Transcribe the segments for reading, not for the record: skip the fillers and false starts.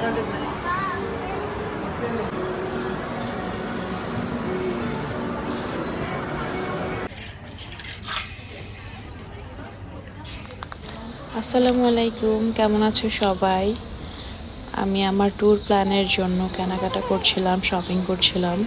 আসসালামু আলাইকুম, কেমন আছো সবাই? আমি আমার ট্যুর প্ল্যানের জন্য কেনাকাটা করছিলাম, শপিং করছিলাম।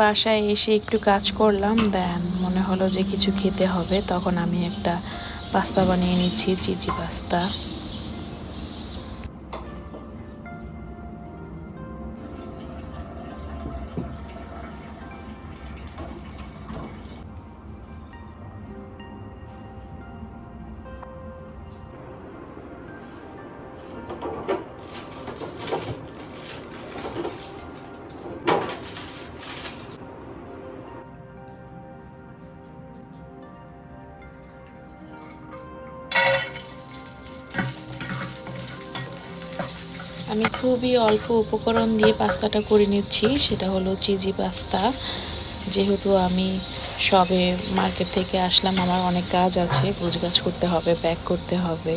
বাসায় এসে একটু কাজ করলাম, দেন মনে হলো যে কিছু খেতে হবে, তখন আমি একটা পাস্তা বানিয়ে নিচ্ছি, চিজি পাস্তা। আমি খুবই অল্প উপকরণ দিয়ে পাস্তাটা করে নিচ্ছি, সেটা হলো চিজি পাস্তা। যেহেতু আমি সবে মার্কেট থেকে আসলাম, আমার অনেক কাজ আছে, গোছগাছ করতে হবে, প্যাক করতে হবে।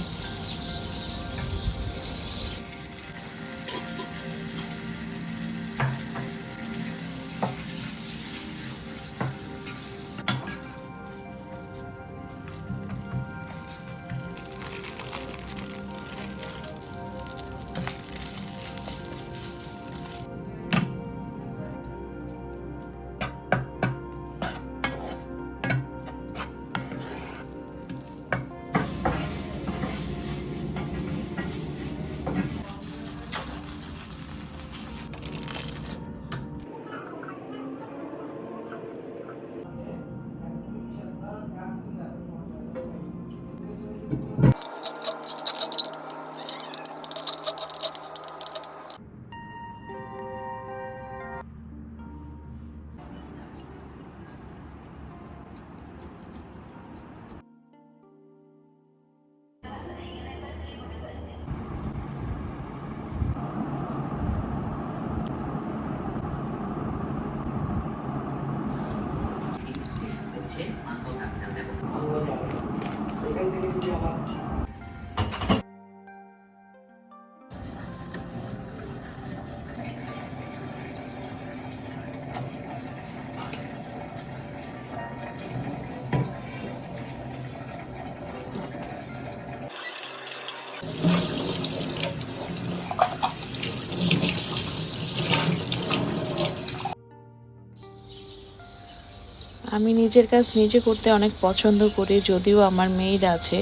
আমি নিজের কাজ নিজে করতে অনেক পছন্দ করি, যদিও আমার মেইড আছে,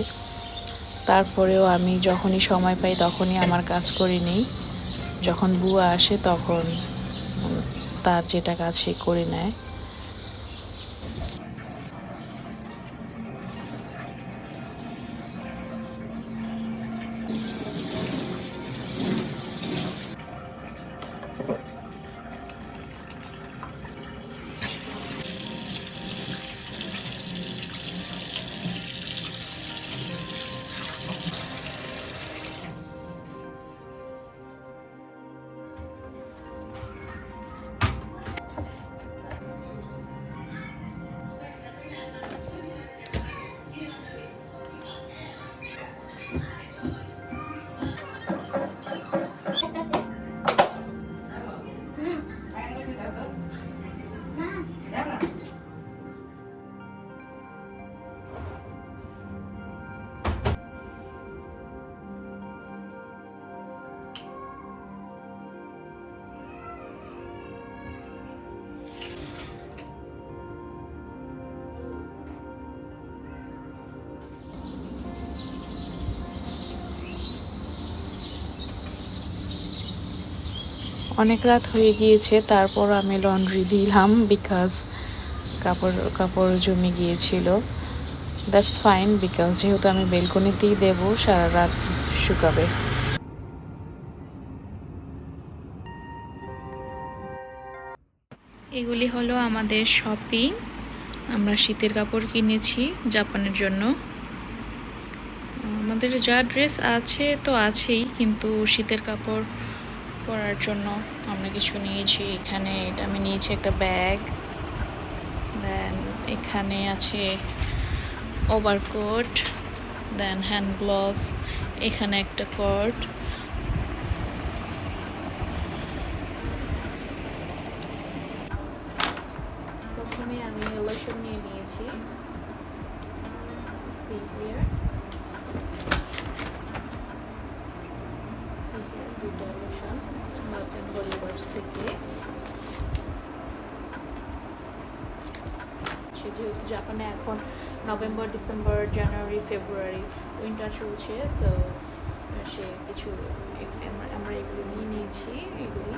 তারপরেও আমি যখনই সময় পাই তখনই আমার কাজ করে নিই। যখন বুয়া আসে তখন তার যেটা কাজ সে করে নেয়। অনেক রাত হয়ে গিয়েছে, তারপর আমি লন্ড্রি দিলাম বিকজ কাপড় কাপড় জমে গিয়েছিল। দ্যাটস ফাইন, বিকজ যেহেতু আমি বেলকনিতেই দেবো, সারা রাত শুকাবে। এগুলি হলো আমাদের শপিং। আমরা শীতের কাপড় কিনেছি জাপানের জন্য। আমাদের যা ড্রেস আছে তো আছেই, কিন্তু শীতের কাপড় পরার জন্য আমরা কিছু নিয়েছি। এখানে এটা আমি নিয়েছি একটা ব্যাগ, দেন এখানে আছে ওভারকোট, দেন হ্যান্ড গ্লোভস, এখানে একটা কোট। প্রথমে আমি লোশন নিয়ে নিয়েছি, see here, দুটো lotion bath and body works থেকে। যেহেতু জাপানে এখন November, December, January, February winter চলছে, সো সে কিছু আমরা এগুলো নিয়ে নিয়েছি। এগুলি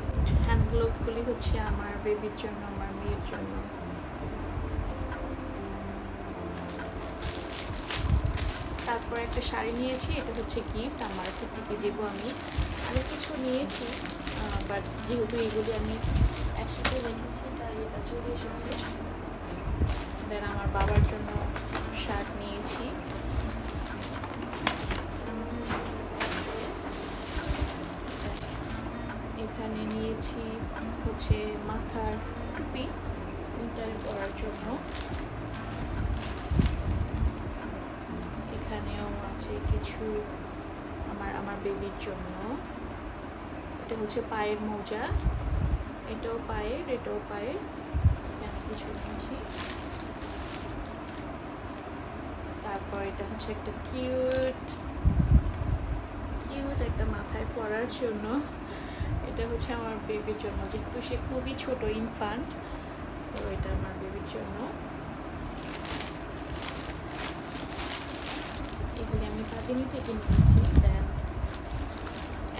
হ্যান্ড গ্লোভসগুলি হচ্ছে আমার বেবির জন্য, আমার মেয়ের জন্য। তারপর একটা শাড়ি নিয়েছি, এটা হচ্ছে গিফট, আমার কুটিকে দেবো আমি। আরও কিছু নিয়েছি, বাট যেহেতু এগুলি আমি একসাথে রেখেছি তাই এটা চলে এসেছে। দেন আমার বাবার জন্য শার্ট নিয়েছি। এখানে নিয়েছি হচ্ছে মাথার টুপি উইন্টারে পরার জন্য। এখানেও আছে কিছু আমার বেবির জন্য। এটা হচ্ছে পায়ের মোজা, এটাও পায়ের, এটাও পায়ের, কিছু নিয়েছি। তারপর এটা হচ্ছে একটা কিউট একটা মাথায় পরার জন্য। এটা হচ্ছে আমার বেবির জন্য, যেহেতু সে খুবই ছোট, ইনফ্যান্ট, সো এটা আমার বেবির জন্য। এগুলি আমি কাদিনী থেকে নিয়েছি। দেন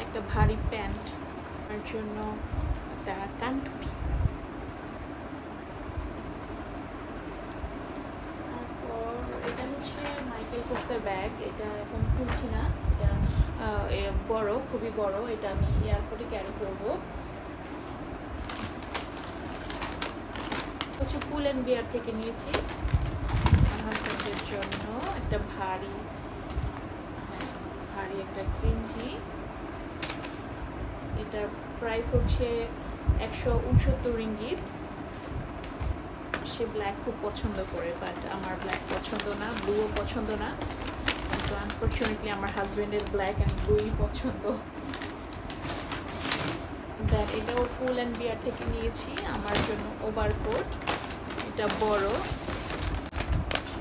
একটা ভারী প্যান্ট আমার জন্য, একটা কানটুপি। তারপর এটা হচ্ছে মাইকেল কোর্সের ব্যাগ, এটা এখন খুলছি না, এটা বড়, খুবই বড়, এটা আমি এয়ারপোর্টে ক্যারি করব। হচ্ছে পুল অ্যান্ড বিয়ার থেকে নিয়েছি আমার হাজবেন্ডের জন্য একটা ভারী একটা গেঞ্জি। এটার প্রাইস হচ্ছে 169 রিঙ্গিত। সে ব্ল্যাক খুব পছন্দ করে, বাট আমার ব্ল্যাক পছন্দ না, ব্লুও পছন্দ না, তো আনফর্চুনেটলি আমার হাজবেন্ডের ব্ল্যাক অ্যান্ড ব্লুই পছন্দ। দেন এটাও পুল অ্যান্ড বিয়ার থেকে নিয়েছি আমার জন্য ওভারকোট, এটা বড়,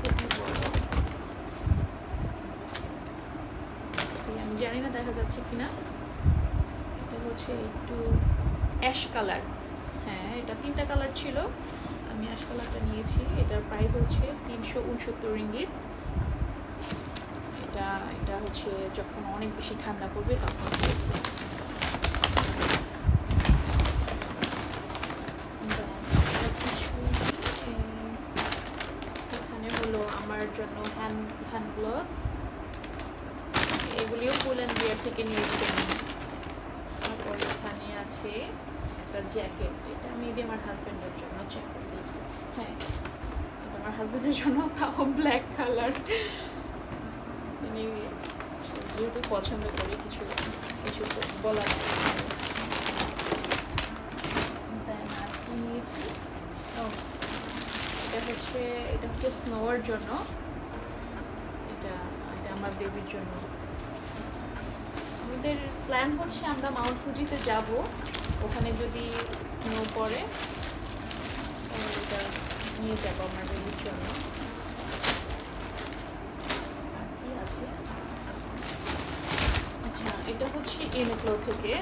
খুবই বড়। আমি জানি না দেখা যাচ্ছে কিনা, এটা হচ্ছে একটু অ্যাশ কালার। হ্যাঁ, এটা 3টা কালার ছিল, আমি অ্যাশ কালারটা নিয়েছি। এটার প্রাইস হচ্ছে 369 রিঙ্গিত। এটা হচ্ছে যখন অনেক বেশি ঠান্ডা পড়বে তখন। এখানে হলো আমার জন্য হ্যান্ড গ্লোভস, এগুলিও পুল অ্যান্ড বিয়ার থেকে নিয়েছি আমি। তারপর এখানে আছে একটা জ্যাকেট, এটা মেবি আমার হাজব্যান্ডের জন্য, জ্যাকেট দেখি, হ্যাঁ এটা আমার হাজব্যান্ডের জন্য, তাও ব্ল্যাক কালার। যেহেতু পছন্দ করি, কিছু বলার নিয়েছি। এটা হচ্ছে স্নোয়ার জন্য, এটা আমার বেবির জন্য। আমাদের প্ল্যান হচ্ছে আমরা মাউন্ট ফুজিতে যাব, ওখানে যদি স্নো পড়ে এটা নিয়ে যাবো আমার বেবির জন্য। কি আছে, আচ্ছা এটা হচ্ছে ইউনিক্লো থেকে,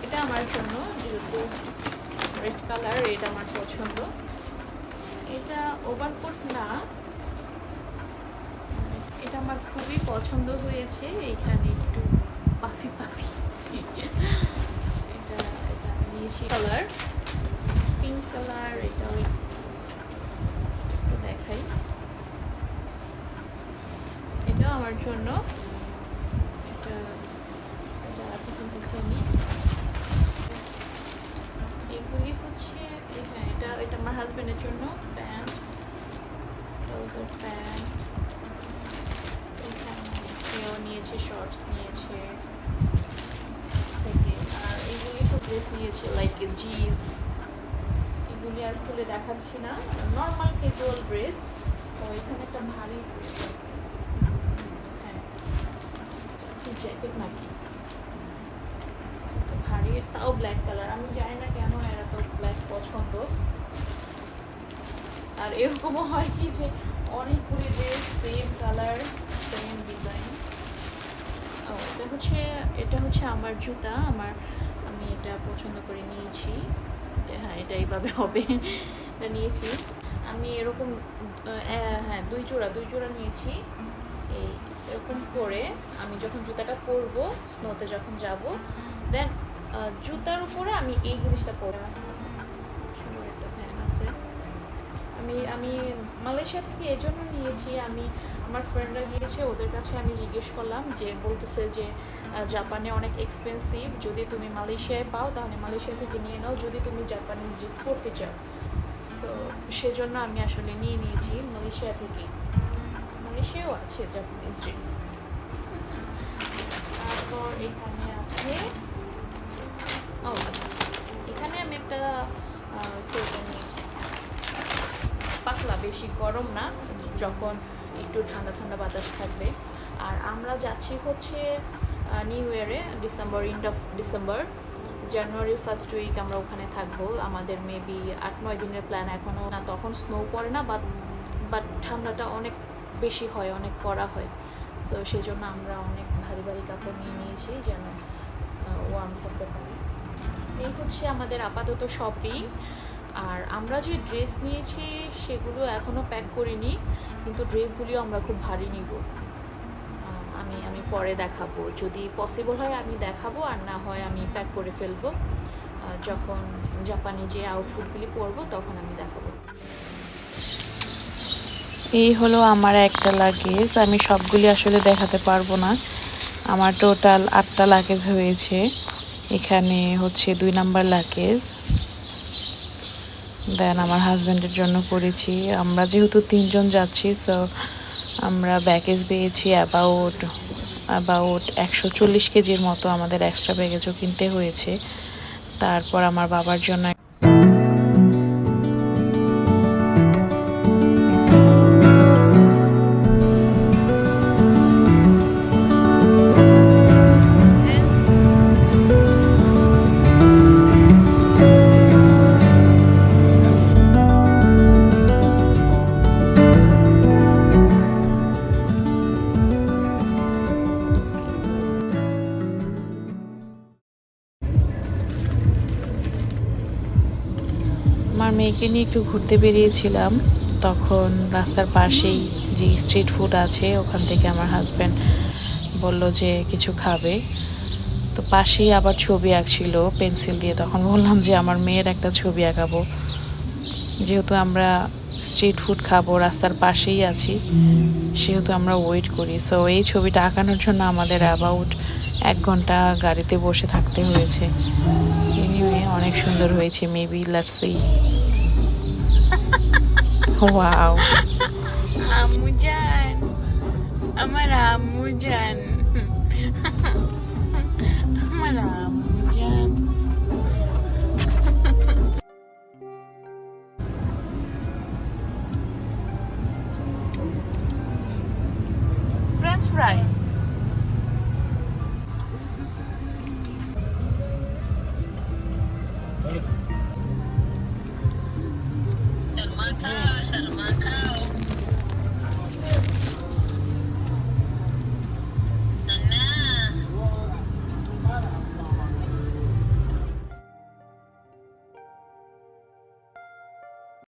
এটা আমার জন্য, যেহেতু রেড কালার, রেড আমার পছন্দ। এটা ওভারকোট না, এটা আমার খুবই পছন্দ হয়েছে। এইখানে একটু পাফি নিয়েছি কালার পিঙ্ক কালার, এটাও একটু দেখাই, এটাও আমার জন্য। এটা আমি এগুলি হচ্ছে, হ্যাঁ এটা আমার হাজবেন্ডের জন্য প্যান্ট, ট্রাউজার প্যান্ট। এখানে কেউ নিয়েছে, শর্টস নিয়েছে থেকে। আর এগুলি তো ড্রেস নিয়েছে লাইক জিন্স, এগুলি আর খুলে দেখাচ্ছি না, নর্মাল ক্যাজুয়াল ড্রেস। তো এখানে একটা ভারী ড্রেস আছে, হ্যাঁ জ্যাকেট নাকি, তো ভারী, তাও ব্ল্যাক কালার। আমি জানি না কেন এরা তো ব্ল্যাক পছন্দ। আর এরকমও হয় কি যে অনেকগুলি dress same colour same design. এটা হচ্ছে আমার জুতা, আমি এটা পছন্দ করে নিয়েছি। হ্যাঁ এটা এইভাবে হবে, এটা নিয়েছি আমি এরকম, হ্যাঁ দুই জোড়া নিয়েছি। এই এরকম করে আমি যখন জুতাটা পরবো, স্নোতে যখন যাব, দেন জুতার উপরে আমি এই জিনিসটা পরে, সুন্দর একটা ফ্যান আছে। আমি মালয়েশিয়া থেকে এজন্য নিয়েছি, আমার ফ্রেন্ডরা গিয়েছে, ওদের কাছে আমি জিজ্ঞেস করলাম, যে বলতেছে যে জাপানে অনেক এক্সপেন্সিভ, যদি তুমি মালয়েশিয়ায় পাও তাহলে মালয়েশিয়া থেকে নিয়ে নাও, যদি তুমি জাপানি ড্রেস পরতে চাও। তো সেজন্য আমি আসলে নিয়ে নিয়েছি মালয়েশিয়া থেকে। মালয়েশিয়াও আছে জাপানিজ ড্রেস। তারপর এখানে আছে, আচ্ছা এখানে আমি একটা সোয়েটার নিয়েছি, পাতলা, বেশি গরম না, যখন একটু ঠান্ডা ঠান্ডা বাতাস থাকবে। আর আমরা যাচ্ছি হচ্ছে নিউ ইয়ারে, end of December, January first week আমরা ওখানে থাকবো। আমাদের মেবি 8-9 দিনের প্ল্যান এখনও না, তখন স্নো পড়ে না, বাট ঠান্ডাটা অনেক বেশি হয়, অনেক কড়া হয়। সো সেই জন্য আমরা অনেক ভারী ভারী কাপড় নিয়ে নিয়েছি যেন ওয়ার্ম থাকতে পারি। এই হচ্ছে আমাদের আপাতত শপিং। আর আমরা যে ড্রেস নিয়েছি সেগুলো এখনও প্যাক করিনি, কিন্তু ড্রেসগুলিও আমরা খুব ভারী নিব। আমি পরে দেখাবো, যদি পসিবল হয় আমি দেখাবো, আর না হয় আমি প্যাক করে ফেলবো। যখন জাপানি যে আউটফিটগুলি পরবো তখন আমি দেখাবো। এই হলো আমার একটা লাগেজ, আমি সবগুলি আসলে দেখাতে পারবো না। আমার টোটাল 8টা লাগেজ হয়েছে। এখানে হচ্ছে 2 নাম্বার লাগেজ, দেন আমার হাজব্যান্ডের জন্য করেছি। আমরা যেহেতু 3 জন যাচ্ছি, সো আমরা ব্যাগেজ পেয়েছি অ্যাবাউট 140 কেজির মতো, আমাদের এক্সট্রা ব্যাগেজও কিনতে হয়েছে। তারপর আমার বাবার জন্য আমার মেয়েকে নিয়ে একটু ঘুরতে বেরিয়েছিলাম, তখন রাস্তার পাশেই যে স্ট্রিট ফুড আছে ওখান থেকে আমার হাজব্যান্ড বলল যে কিছু খাবে, তো পাশেই আবার ছবি আঁকছিল পেন্সিল দিয়ে। তখন বললাম যে আমার মেয়ের একটা ছবি আঁকাবো, যেহেতু আমরা স্ট্রিট ফুড খাবো, রাস্তার পাশেই আছি, সেহেতু আমরা ওয়েট করি। সো এই ছবিটা আঁকানোর জন্য আমাদের অ্যাবাউট 1 ঘন্টা গাড়িতে বসে থাকতে হয়েছে। এনিওয়ে অনেক সুন্দর হয়েছে, মেবি লেটস সি। ওয়াও, আম্মু জান, আমার আম্মু জান, আমার আম্মু জান। French fry